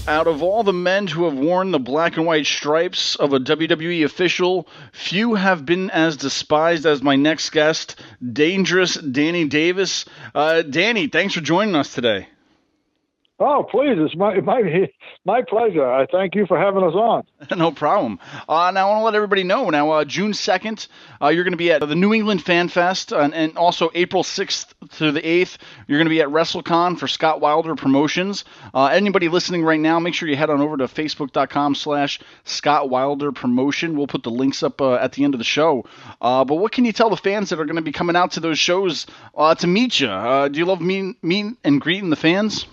Out of all the men who have worn the black and white stripes of a WWE official, few have been as despised as my next guest, Dangerous Danny Davis. Danny, thanks for joining us today. Oh, please. It's my pleasure. I thank you for having us on. No problem. Now, I want to let everybody know, June 2nd, you're going to be at the New England Fan Fest, and also April 6th to the 8th, you're going to be at WrestleCon for Scott Wilder Promotions. Anybody listening right now, make sure you head on over to facebook.com/Scott Wilder Promotion. We'll put the links up at the end of the show. But what can you tell the fans that are going to be coming out to those shows to meet you? Do you love meet and greeting the fans?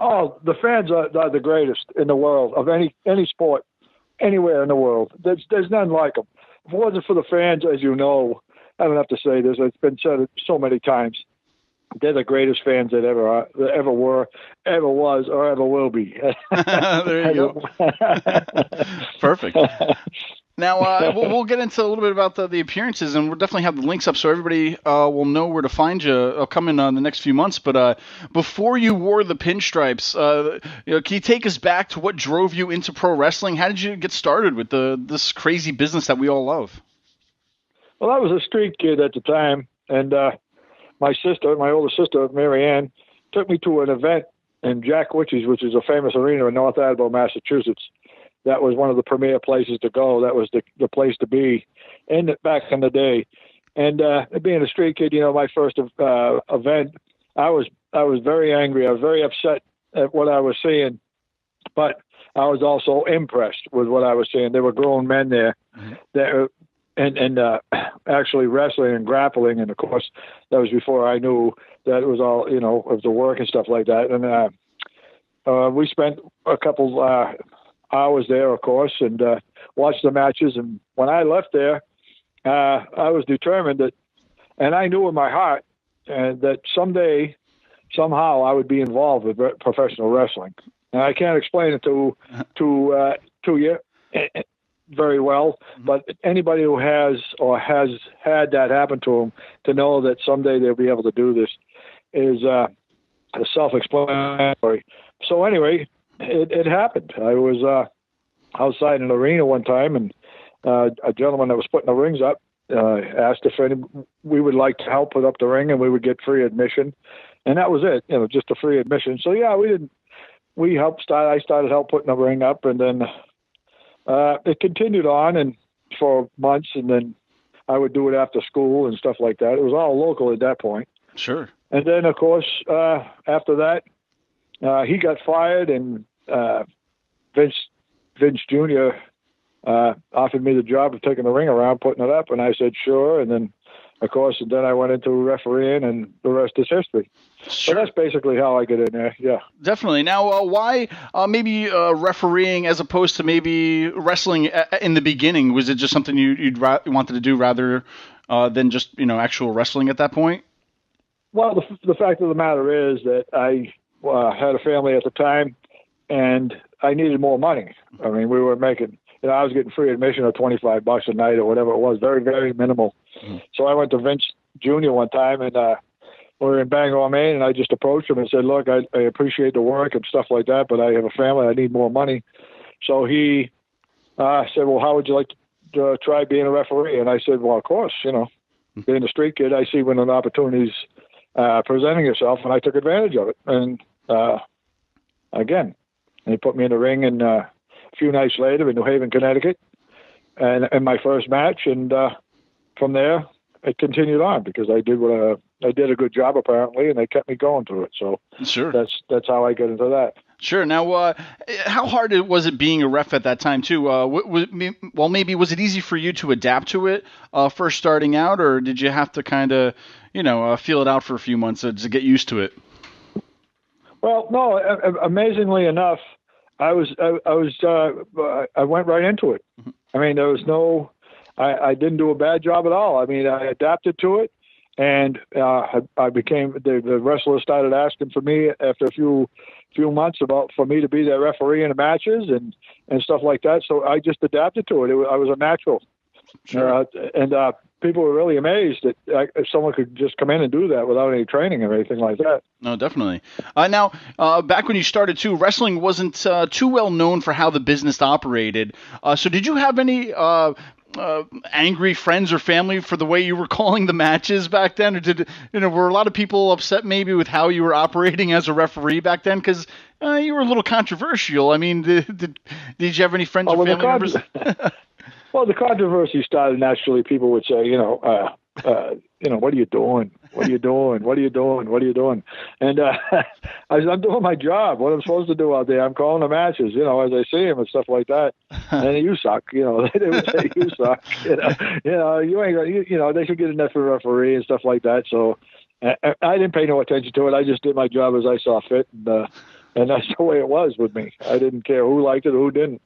Oh, the fans are the greatest in the world of any sport, anywhere in the world. There's none like them. If it wasn't for the fans, as you know, I don't have to say this. It's been said so many times. They're the greatest fans that ever were, ever was, or ever will be. There you go. Perfect. Now, we'll get into a little bit about the appearances, and we'll definitely have the links up so everybody will know where to find you. I'll come in the next few months. But before you wore the pinstripes, can you take us back to what drove you into pro wrestling? How did you get started with this crazy business that we all love? Well, I was a street kid at the time, and my older sister, Mary Ann, took me to an event in Jack Ritchie's, which is a famous arena in North Attleboro, Massachusetts. That was one of the premier places to go. That was the place to be back in the day. And being a street kid, my first event, I was very angry. I was very upset at what I was seeing, but I was also impressed with what I was seeing. There were grown men there that and actually wrestling and grappling. And of course, that was before I knew that it was all, of the work and stuff like that. And we spent a couple hours there, of course, and watched the matches. And when I left there, I was determined that, and I knew in my heart that someday, somehow, I would be involved with professional wrestling. And I can't explain it to you very well, but anybody who has had that happen to them, to know that someday they'll be able to do this is self-explanatory. So anyway, it happened. I was outside an arena one time, and a gentleman that was putting the rings up asked if we would like to help put up the ring, and we would get free admission. And that was it, just a free admission. So yeah, we helped start. I started help putting the ring up, and then it continued on and for months, and then I would do it after school and stuff like that. It was all local at that point. Sure. And then, of course, after that, he got fired, and Vince Jr. Offered me the job of taking the ring around, putting it up, and I said sure. And then, of course, I went into refereeing, and the rest is history. Sure. So that's basically how I get in there. Yeah, definitely. Now, why maybe refereeing as opposed to maybe wrestling in the beginning? Was it just something you wanted to do rather than just actual wrestling at that point? Well, the fact of the matter is that I had a family at the time, and I needed more money. I mean, we were making, I was getting free admission of $25 a night or whatever it was, very, very minimal. Mm-hmm. So I went to Vince Jr. one time, and we were in Bangor, Maine, and I just approached him and said, look, I appreciate the work and stuff like that, but I have a family. I need more money. So he said, well, how would you like to try being a referee? And I said, well, of course, being a street kid, I see when an opportunity's presenting itself, and I took advantage of it. And again, they put me in the ring, and a few nights later in New Haven, Connecticut, and in my first match. And from there, it continued on because I did a good job apparently, and they kept me going through it. So sure, that's how I got into that. Sure. Now, how hard was it being a ref at that time too? Maybe was it easy for you to adapt to it first starting out, or did you have to kind of feel it out for a few months to get used to it? Well, no. Amazingly enough, I went right into it. Mm-hmm. I mean, there was I didn't do a bad job at all. I mean, I adapted to it, and I became the wrestlers started asking for me after a few months for me to be their referee in the matches and stuff like that. So I just adapted to it. I was a natural. Sure. And people were really amazed that if someone could just come in and do that without any training or anything like that. No, definitely. Now, back when you started too, wrestling wasn't too well known for how the business operated. So did you have any angry friends or family for the way you were calling the matches back then, or were a lot of people upset maybe with how you were operating as a referee back then? Because you were a little controversial. I mean, did you have any friends or family members? Well, the controversy started naturally. People would say, what are you doing? What are you doing? What are you doing? What are you doing? And I'm doing my job. What I'm supposed to do out there? I'm calling the matches, as I see them and stuff like that. And you suck, they would say you suck. You ain't, they should get a different referee and stuff like that. So I didn't pay no attention to it. I just did my job as I saw fit. And that's the way it was with me. I didn't care who liked it or who didn't.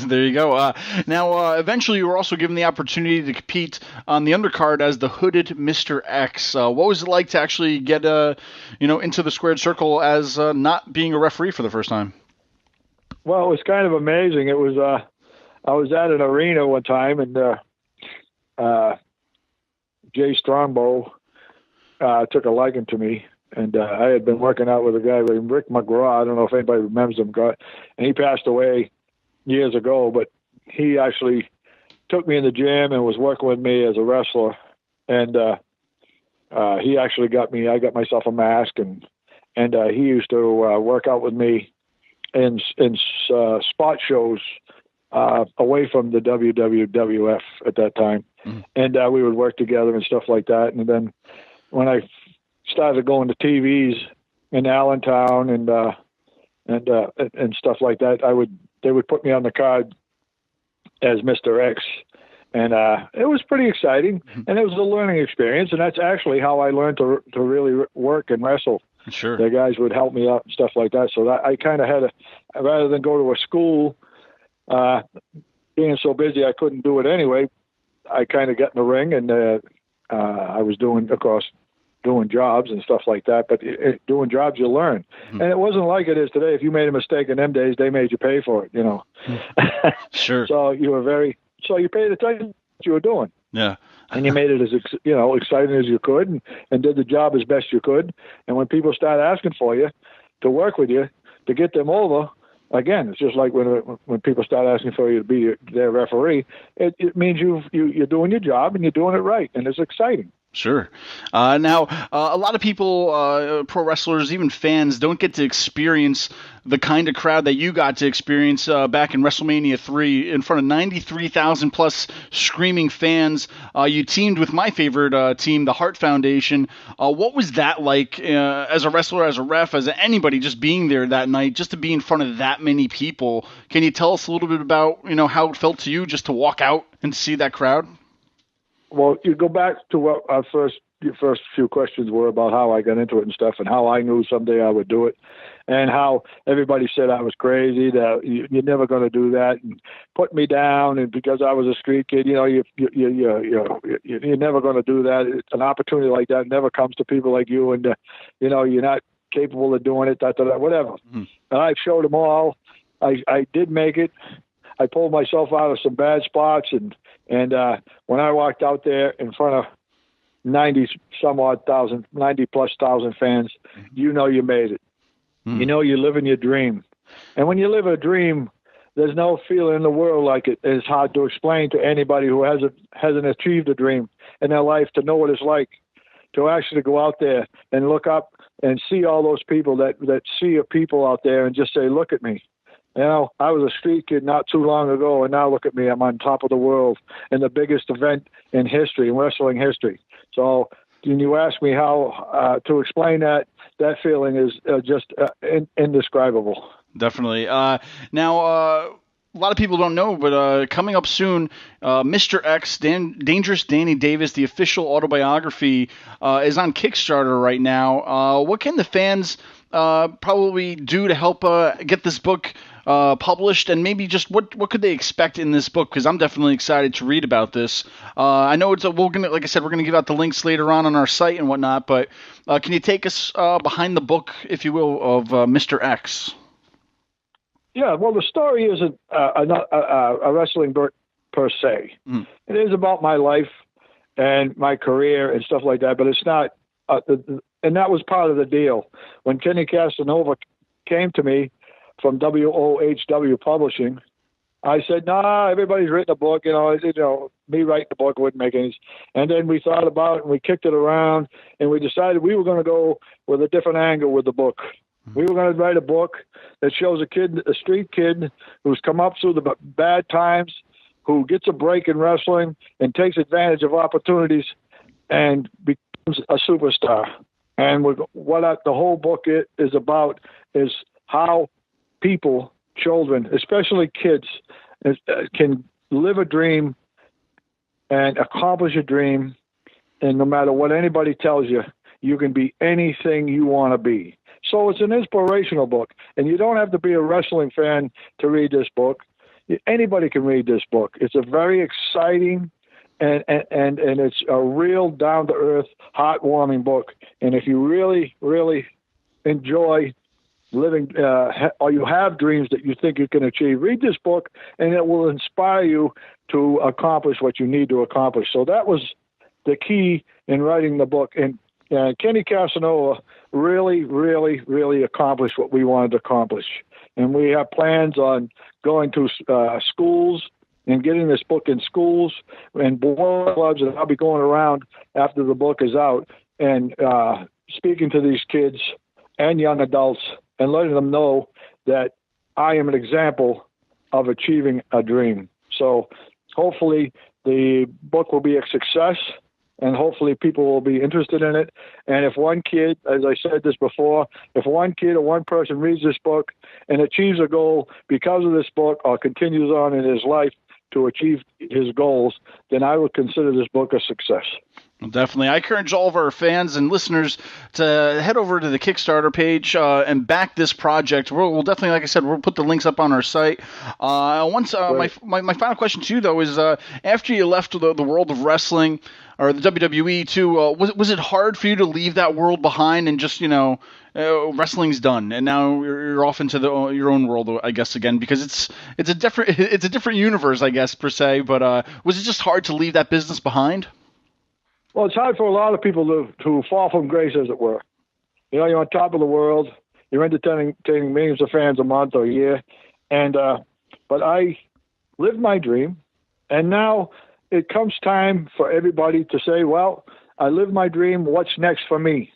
There you go. Now, eventually, you were also given the opportunity to compete on the undercard as the hooded Mr. X. What was it like to actually get, into the squared circle as not being a referee for the first time? Well, it was kind of amazing. It was I was at an arena one time, and Jay Strongbow took a liking to me. And I had been working out with a guy named Rick McGraw. I don't know if anybody remembers him. And he passed away years ago, but he actually took me in the gym and was working with me as a wrestler. And he actually I got myself a mask, and he used to work out with me in spot shows away from the WWF at that time. Mm-hmm. And we would work together and stuff like that. And then when I started going to TVs in Allentown and stuff like that, they would put me on the card as Mr. X, and it was pretty exciting, and it was a learning experience, and that's actually how I learned to really work and wrestle. Sure, the guys would help me out and stuff like that. So that I kind of had rather than go to a school, being so busy I couldn't do it anyway. I kind of got in the ring, and I was doing jobs and stuff like that, but doing jobs you learn. Mm-hmm. And it wasn't like it is today. If you made a mistake in them days, they made you pay for it, Sure. So you paid attention to what you were doing. Yeah. And you made it as exciting as you could, and did the job as best you could. And when people start asking for you to work with you to get them over, again, it's just like when people start asking for you to be their referee, it means you're doing your job and you're doing it right, and it's exciting. Sure. Now, a lot of people, pro wrestlers, even fans, don't get to experience the kind of crowd that you got to experience back in WrestleMania III in front of 93,000 plus screaming fans. You teamed with my favorite team, the Hart Foundation. What was that like as a wrestler, as a ref, as anybody just being there that night, just to be in front of that many people? Can you tell us a little bit about how it felt to you just to walk out and see that crowd? Well, you go back to what your first few questions were about how I got into it and stuff, and how I knew someday I would do it, and how everybody said I was crazy, that you're never going to do that, and put me down, and because I was a street kid, you're never going to do that. An opportunity like that never comes to people like you, and you're not capable of doing it. Whatever. Mm-hmm. And I showed them all. I did make it. I pulled myself out of some bad spots, and when I walked out there in front of 90 plus thousand fans, you made it. Mm. You're living your dream. And when you live a dream, there's no feeling in the world like it. It's hard to explain to anybody who hasn't achieved a dream in their life to know what it's like to actually go out there and look up and see all those people that see people out there and just say, look at me. I was a street kid not too long ago, and now look at me. I'm on top of the world in the biggest event in history, in wrestling history. So when you ask me how to explain that feeling is just indescribable. Definitely. Now, a lot of people don't know, but coming up soon, Mr. X, Dangerous Danny Davis, the official autobiography, is on Kickstarter right now. What can the fans probably do to help get this book published, and maybe just what could they expect in this book? Because I'm definitely excited to read about this. I know we're gonna give out the links later on our site and whatnot, but can you take us behind the book, if you will, of Mr. X? Yeah, well, the story isn't a wrestling book per se. It is about my life and my career and stuff like that, but it's not. And that was part of the deal. When Kenny Casanova came to me from WOHW Publishing, I said, "Nah, everybody's written a book. Me writing a book wouldn't make any sense." And then we thought about it, and we kicked it around, and we decided we were going to go with a different angle with the book. We were going to write a book that shows a street kid who's come up through the bad times, who gets a break in wrestling and takes advantage of opportunities and becomes a superstar. And the whole book is about is how people, children, especially kids, can live a dream and accomplish a dream. And no matter what anybody tells you, you can be anything you want to be. So it's an inspirational book. And you don't have to be a wrestling fan to read this book. Anybody can read this book. It's a very exciting and it's a real down-to-earth, heartwarming book. And if you really, really enjoy living or you have dreams that you think you can achieve, read this book, and it will inspire you to accomplish what you need to accomplish. So that was the key in writing the book. And Kenny Casanova really, really, really accomplished what we wanted to accomplish. And we have plans on going to schools and getting this book in schools and board clubs, and I'll be going around after the book is out and speaking to these kids and young adults and letting them know that I am an example of achieving a dream. So hopefully the book will be a success, and hopefully people will be interested in it. And if one kid, as I said this before, if one kid or one person reads this book and achieves a goal because of this book or continues on in his life to achieve his goals, then I would consider this book a success. Definitely. I encourage all of our fans and listeners to head over to the Kickstarter page and back this project. We'll definitely, like I said, we'll put the links up on our site. My final question to you, though, is after you left the world of wrestling or the WWE, too, was it hard for you to leave that world behind and just, wrestling's done, and now you're off into your own world, I guess, again, because it's a different universe, I guess, per se. But was it just hard to leave that business behind? Well, it's hard for a lot of people to fall from grace, as it were. You're on top of the world. You're entertaining millions of fans a month or a year. And but I lived my dream, and now it comes time for everybody to say, well, I lived my dream. What's next for me?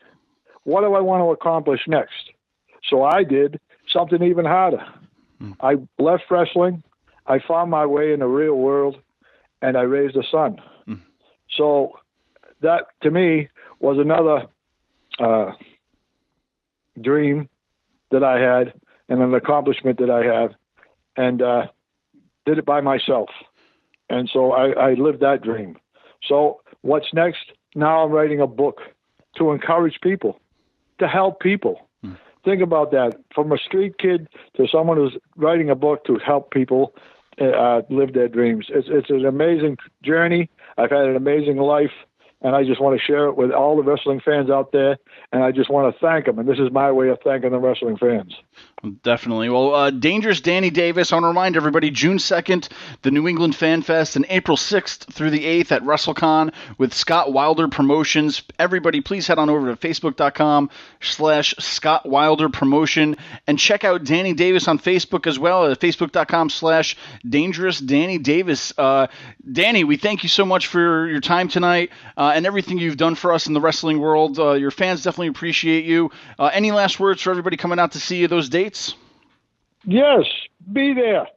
What do I want to accomplish next? So I did something even harder. I left wrestling. I found my way in the real world, and I raised a son. So that, to me, was another dream that I had and an accomplishment that I have, and did it by myself. And so I lived that dream. So what's next? Now I'm writing a book to encourage people, to help people. Think about that. From a street kid to someone who's writing a book to help people live their dreams. It's an amazing journey. I've had an amazing life. And I just want to share it with all the wrestling fans out there, and I just want to thank them. And this is my way of thanking the wrestling fans. Definitely. Well, Dangerous Danny Davis, I want to remind everybody, June 2nd, the New England Fan Fest, and April 6th through the 8th at WrestleCon with Scott Wilder Promotions. Everybody, please head on over to Facebook.com/Scott Wilder Promotion and check out Danny Davis on Facebook as well at Facebook.com/Dangerous Danny Davis. Danny, we thank you so much for your time tonight and everything you've done for us in the wrestling world. Your fans definitely appreciate you. Any last words for everybody coming out to see you those dates? Yes, be there.